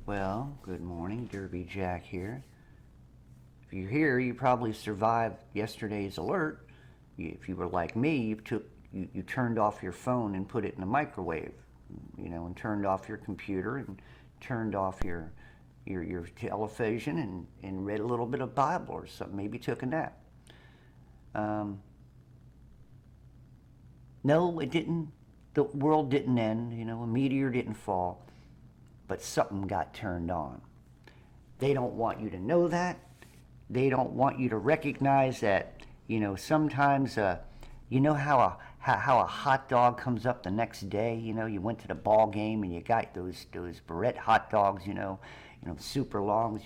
Well, good morning, Derby Jack here. If you're here, you probably survived yesterday's alert. If you were like me, you turned off your phone and put it in the microwave, and turned off your computer and turned off your television and read a little bit of Bible or something. Maybe took a nap. No, it didn't. The world didn't end. A meteor didn't fall. But something got turned on. They don't want you to know that. They don't want you to recognize that, sometimes, how a hot dog comes up the next day. You went to the ball game and you got those Barrett hot dogs, super longs,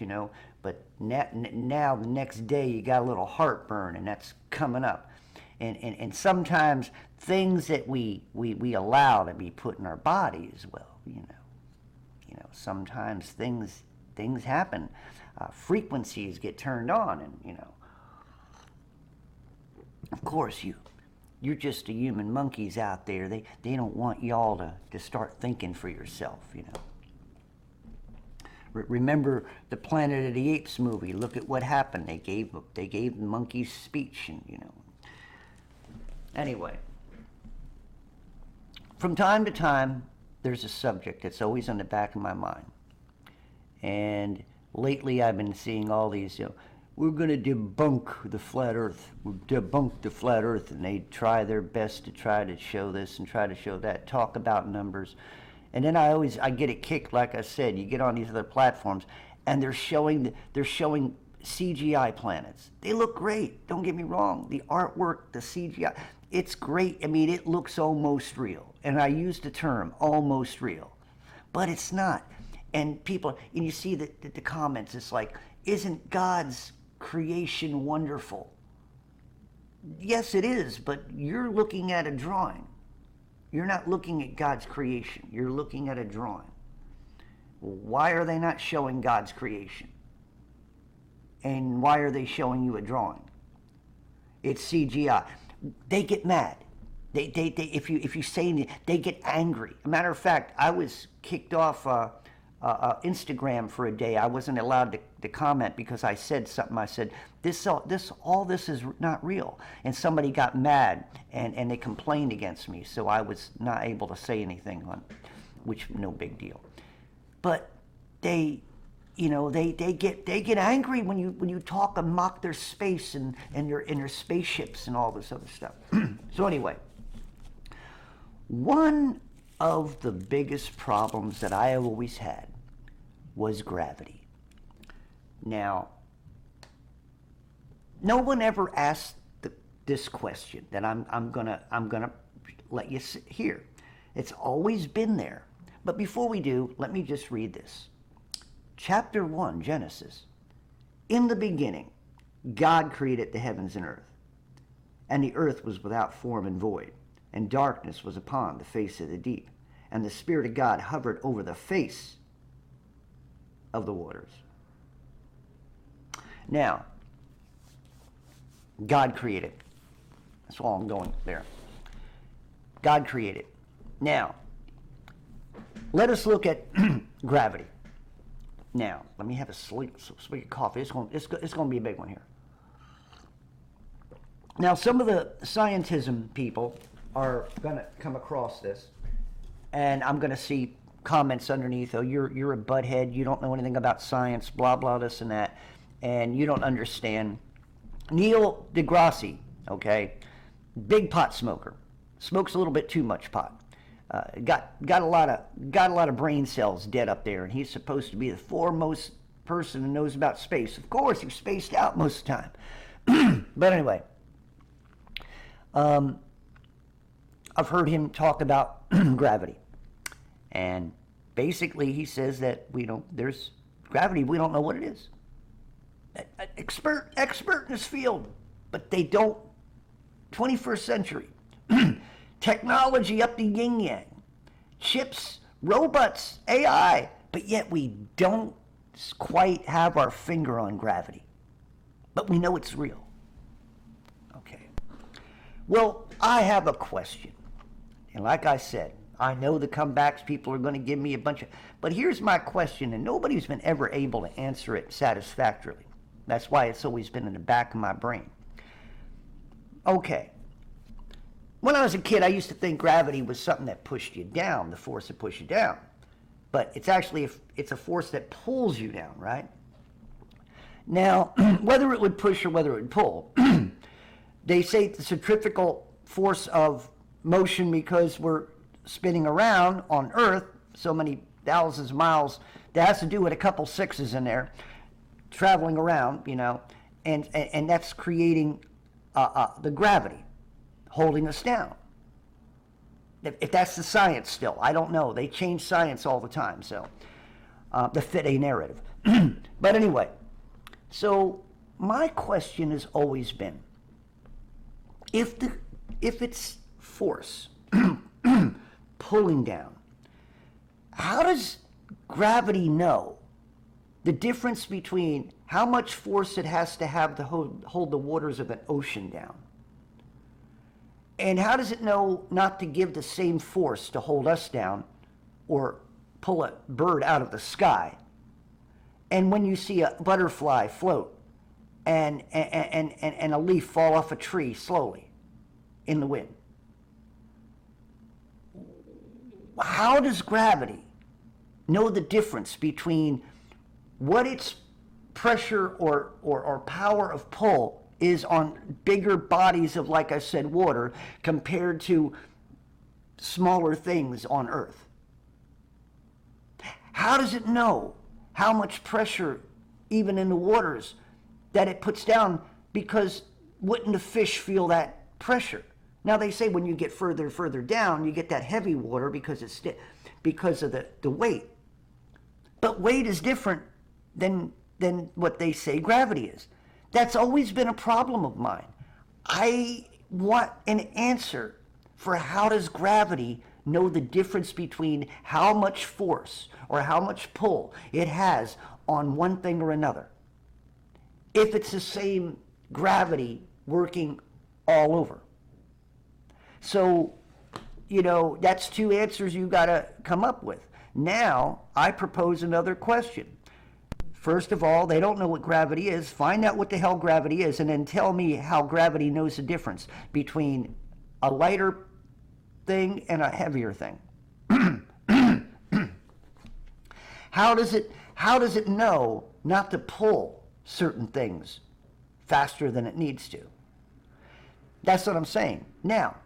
but now the next day you got a little heartburn, and that's coming up. And sometimes things that we allow to be put in our body as well, sometimes things happen. Frequencies get turned on, and of course you're just the human monkeys out there. They don't want y'all to start thinking for yourself. Remember the Planet of the Apes movie? Look at what happened. They gave the monkeys speech, and Anyway, from time to time, there's a subject that's always on the back of my mind. And lately I've been seeing all these, we're going to debunk the flat earth. We'll debunk the flat earth. And they try their best to try to show this and try to show that, talk about numbers. And then I get it kicked, like I said. You get on these other platforms and they're showing CGI planets. They look great. Don't get me wrong. The artwork, the CGI, it's great. I mean, it looks almost real. And I use the term almost real, but it's not. And you see the comments, it's like, isn't God's creation wonderful? Yes, it is, but you're looking at a drawing. You're not looking at God's creation. You're looking at a drawing. Why are they not showing God's creation? And why are they showing you a drawing? It's CGI. They get mad. If you say anything, they get angry. As a matter of fact, I was kicked off Instagram for a day. I wasn't allowed to comment because I said something. I said all this is not real, and somebody got mad and they complained against me. So I was not able to say anything which no big deal. But they get angry when you talk and mock their space and their spaceships and all this other stuff. So anyway, one of the biggest problems that I have always had was gravity. Now, no one ever asked this question that I'm gonna let you hear. It's always been there. But before we do, let me just read this. Chapter 1, Genesis. In the beginning, God created the heavens and earth. And the earth was without form and void, and darkness was upon the face of the deep. And the Spirit of God hovered over the face of the waters. Now, God created. That's all I'm going there. God created. Now, let us look at gravity. Now, let me have a swig of coffee. It's going to be a big one here. Now, some of the scientism people are going to come across this, and I'm going to see comments underneath. Oh, you're a butthead. You don't know anything about science. Blah blah this and that, and you don't understand. Neil deGrasse, okay, big pot smoker, smokes a little bit too much pot. Got a lot of brain cells dead up there, and he's supposed to be the foremost person who knows about space. Of course, he's spaced out most of the time. But anyway, I've heard him talk about gravity, and basically he says that there's gravity. We don't know what it is. Expert in this field, but they don't. 21st century. Technology up the yin-yang, chips, robots, AI, but yet we don't quite have our finger on gravity. But we know it's real. Okay. Well, I have a question. And like I said, I know the comebacks, people are going to give me a bunch of, but here's my question, and nobody's been ever able to answer it satisfactorily. That's why it's always been in the back of my brain. Okay. When I was a kid, I used to think gravity was something that pushed you down, the force that pushed you down. But it's actually, it's a force that pulls you down, right? Now, whether it would push or whether it would pull, they say the centrifugal force of motion, because we're spinning around on Earth so many thousands of miles, that has to do with a couple sixes in there, traveling around, you know, and that's creating the gravity, holding us down. If that's the science still, I don't know. They change science all the time, so to fit a narrative. But anyway, so my question has always been, if it's force pulling down, how does gravity know the difference between how much force it has to have to hold the waters of an ocean down? And how does it know not to give the same force to hold us down or pull a bird out of the sky? And when you see a butterfly float and a leaf fall off a tree slowly in the wind, how does gravity know the difference between what its pressure or power of pull is on bigger bodies of, like I said, water, compared to smaller things on Earth? How does it know how much pressure, even in the waters, that it puts down? Because wouldn't the fish feel that pressure? Now they say when you get further and further down, you get that heavy water because it's because of the weight. But weight is different than what they say gravity is. That's always been a problem of mine. I want an answer for how does gravity know the difference between how much force or how much pull it has on one thing or another, if it's the same gravity working all over. So, you know, that's two answers you got to come up with. Now, I propose another question. First of all, they don't know what gravity is. Find out what the hell gravity is, and then tell me how gravity knows the difference between a lighter thing and a heavier thing. How does it know not to pull certain things faster than it needs to? That's what I'm saying. Now,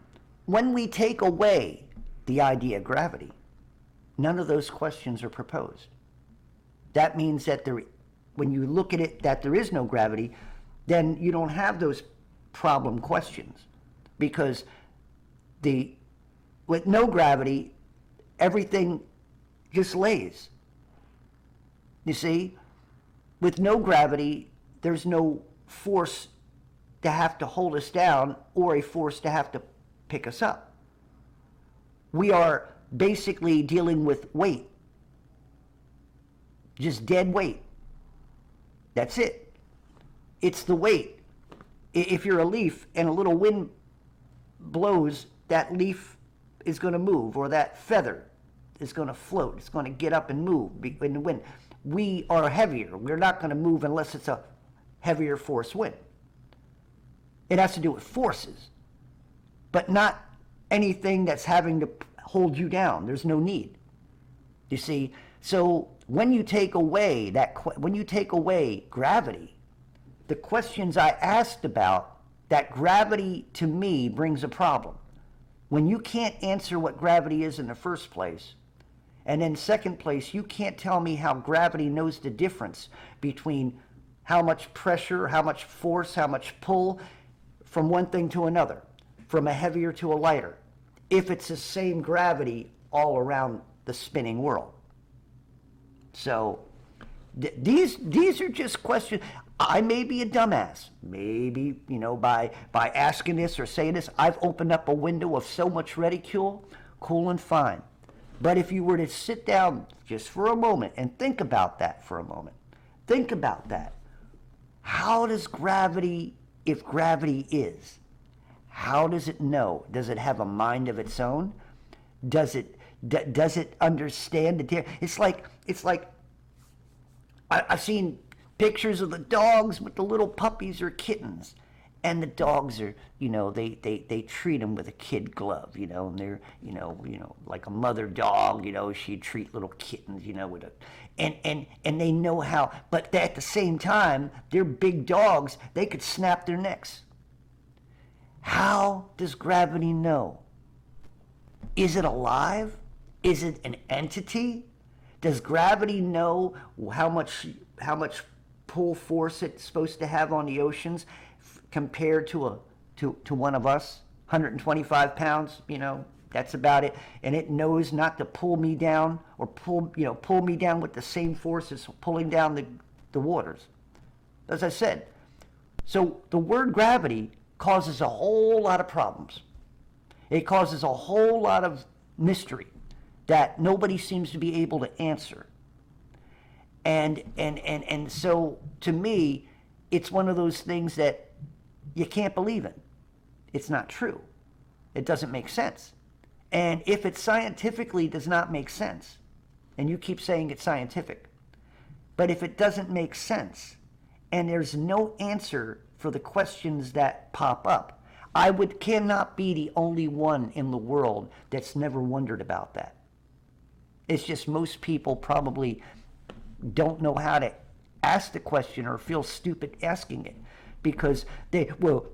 when we take away the idea of gravity, none of those questions are proposed. That means that when you look at it, that there is no gravity, then you don't have those problem questions. Because with no gravity, everything just lays. You see? With no gravity, there's no force to have to hold us down or a force to have to pick us up. We are basically dealing with weight. Just dead weight. That's it. It's the weight. If you're a leaf and a little wind blows, that leaf is going to move, or that feather is going to float. It's going to get up and move in the wind. We are heavier. We're not going to move unless it's a heavier force wind. It has to do with forces, but not anything that's having to hold you down. There's no need. You see? So when you take away gravity, the questions I asked about, that gravity to me brings a problem. When you can't answer what gravity is in the first place, and in second place, you can't tell me how gravity knows the difference between how much pressure, how much force, how much pull from one thing to another, from a heavier to a lighter, if it's the same gravity all around the spinning world. So these are just questions. I may be a dumbass. Maybe, you know, by asking this or saying this, I've opened up a window of so much ridicule. Cool and fine. But if you were to sit down just for a moment and think about that for a moment, think about that. How does gravity, if gravity is, how does it know? Does it have a mind of its own? Does it Does it understand the it's like I've seen pictures of the dogs with the little puppies or kittens, and the dogs are, they treat them with a kid glove, and they're, like a mother dog, she'd treat little kittens, with a, and they know how, but at the same time, they're big dogs, they could snap their necks. How does gravity know? Is it alive? Is it an entity? Does gravity know how much pull force it's supposed to have on the oceans compared to one of us? 125 pounds, that's about it. And it knows not to pull me down or pull me down with the same force as pulling down the waters. As I said, so the word gravity causes a whole lot of problems. It causes a whole lot of mystery that nobody seems to be able to answer. And so to me, it's one of those things that you can't believe in. It's not true. It doesn't make sense. And if it scientifically does not make sense, and you keep saying it's scientific, but if it doesn't make sense, and there's no answer for the questions that pop up, cannot be the only one in the world that's never wondered about that. It's just most people probably don't know how to ask the question or feel stupid asking it because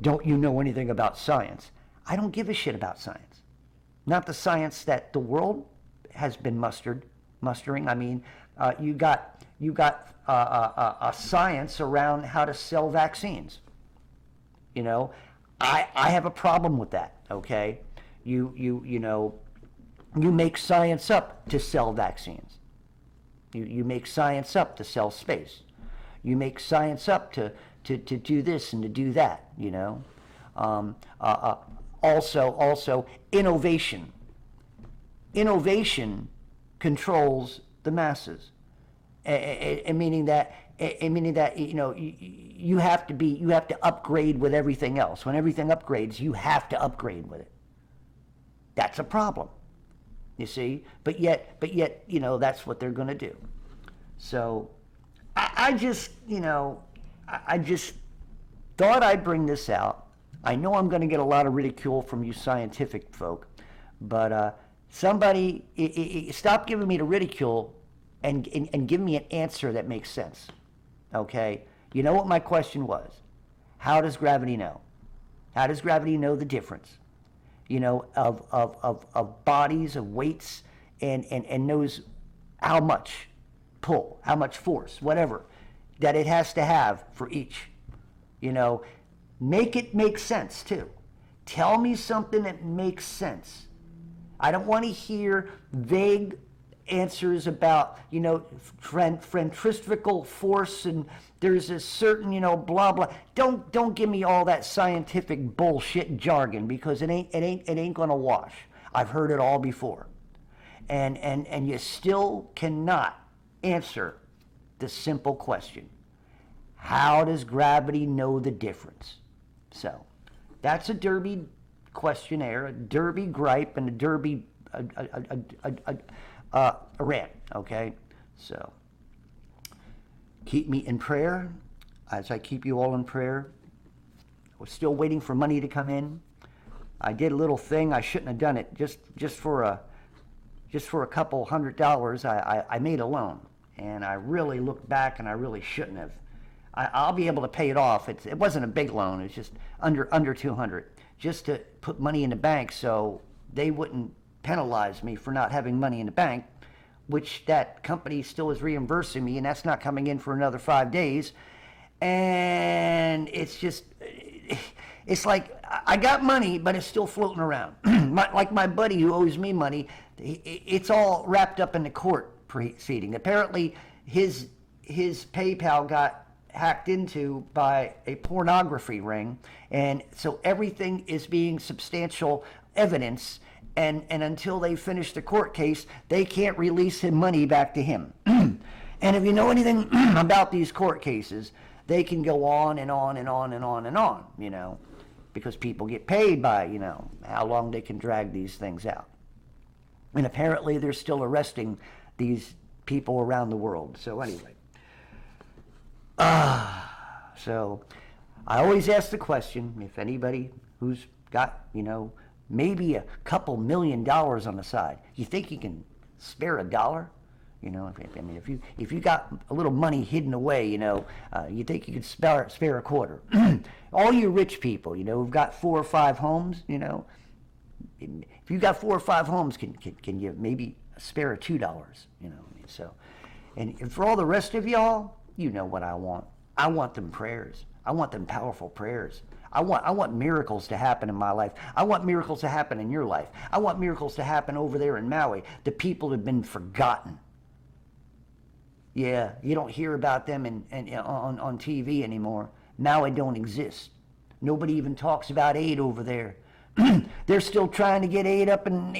don't you know anything about science? I don't give a shit about science. Not the science that the world has been mustering. I mean, you got a science around how to sell vaccines. I have a problem with that. Okay, you make science up to sell vaccines. You make science up to sell space. You make science up to do this and to do that. Also innovation. Innovation controls the masses, meaning that you have to upgrade with everything else. When everything upgrades, you have to upgrade with it. That's a problem, you see. But yet, that's what they're going to do. So, I just thought I'd bring this out. I know I'm going to get a lot of ridicule from you scientific folk, but somebody stop giving me the ridicule and give me an answer that makes sense. Okay? You know what my question was? How does gravity know? How does gravity know the difference? Of bodies, of weights, and knows how much pull, how much force, whatever, that it has to have for each. Make it make sense too. Tell me something that makes sense. I don't want to hear vague answers about, centrifugal force and there's a certain, blah blah. Don't give me all that scientific bullshit jargon because it ain't gonna wash. I've heard it all before, and you still cannot answer the simple question: how does gravity know the difference? So, that's a Derby questionnaire, a Derby gripe, and a Derby rant. Okay, so keep me in prayer as I keep you all in prayer. We're still waiting for money to come in. I did a little thing. I shouldn't have done it. Just for a couple $100, I made a loan, and I really looked back, and I really shouldn't have. I'll be able to pay it off. It wasn't a big loan. It's just under 200, just to put money in the bank so they wouldn't penalize me for not having money in the bank, which that company still is reimbursing me, and that's not coming in for another 5 days. And it's like I got money, but it's still floating around. Like my buddy who owes me money, it's all wrapped up in the court proceeding. Apparently, his PayPal got hacked into by a pornography ring, and so everything is being substantial evidence, and until they finish the court case, they can't release him money back to him. And if you know anything about these court cases, they can go on and on and on and on and on, because people get paid by, how long they can drag these things out. And apparently they're still arresting these people around the world. So anyway, so I always ask the question, if anybody who's got, maybe a couple $1,000,000 on the side, you think you can spare $1? If you got a little money hidden away, you think you could spare a quarter. All you rich people, who've got 4 or 5 homes, if you got 4 or 5 homes, can you maybe spare $2? So, and for all the rest of y'all, you know what I want. I want them prayers. I want them powerful prayers. I want miracles to happen in my life. I want miracles to happen in your life. I want miracles to happen over there in Maui. The people have been forgotten. Yeah, you don't hear about them on TV anymore. Maui don't exist. Nobody even talks about aid over there. They're still trying to get aid up, and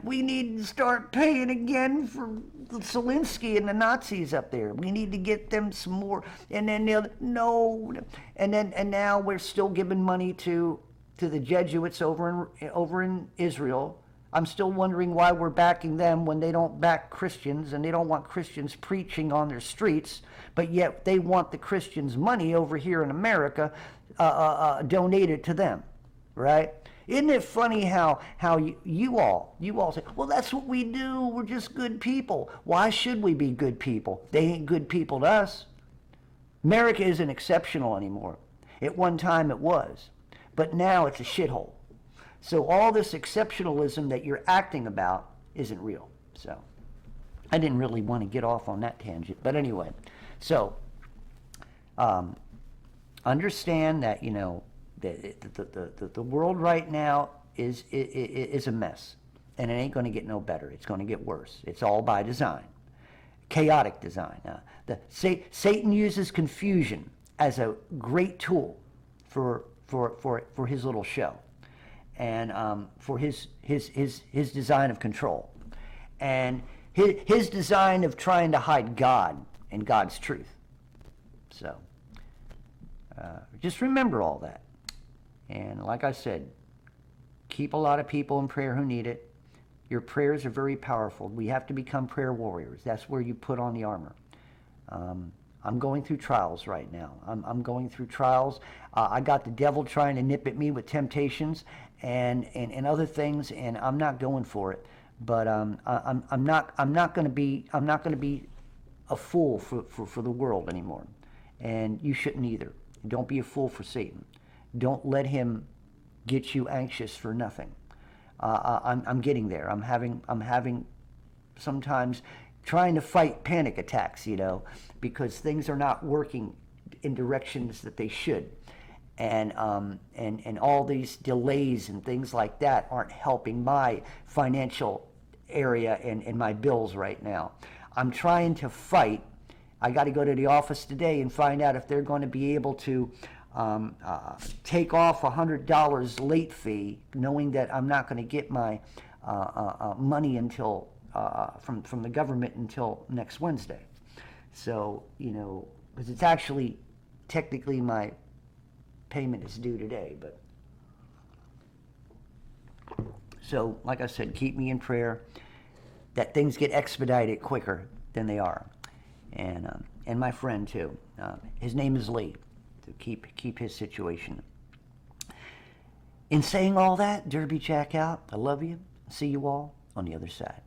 we need to start paying again for Zelensky and the Nazis up there. We need to get them some more, and then and now we're still giving money to the Jesuits over in Israel. I'm still wondering why we're backing them when they don't back Christians, and they don't want Christians preaching on their streets, but yet they want the Christians' money over here in America donated to them. Right? Isn't it funny how you all say, well, that's what we do. We're just good people. Why should we be good people? They ain't good people to us. America isn't exceptional anymore. At one time it was, but now it's a shithole. So all this exceptionalism that you're acting about isn't real. So I didn't really want to get off on that tangent, but anyway. So understand that the world right now is a mess, and it ain't going to get no better. It's going to get worse. It's all by design, chaotic design. Satan uses confusion as a great tool for his little show, and for his design of control, and his design of trying to hide God and God's truth. So just remember all that. And like I said, keep a lot of people in prayer who need it. Your prayers are very powerful. We have to become prayer warriors. That's where you put on the armor. I'm going through trials right now. I'm going through trials. I got the devil trying to nip at me with temptations and other things, and I'm not going for it. But I'm not going to be a fool for the world anymore, and you shouldn't either. Don't be a fool for Satan. Don't let him get you anxious for nothing. I'm getting there. I'm having sometimes trying to fight panic attacks, because things are not working in directions that they should, and all these delays and things like that aren't helping my financial area and my bills right now. I'm trying to fight. I got to go to the office today and find out if they're going to be able to take off $100 late fee, knowing that I'm not going to get my money until from the government until next Wednesday. So because it's actually technically my payment is due today, but so like I said, keep me in prayer that things get expedited quicker than they are, and my friend too. His name is Lee. Keep his situation. In saying all that, Derby Jack out. I love you. See you all on the other side.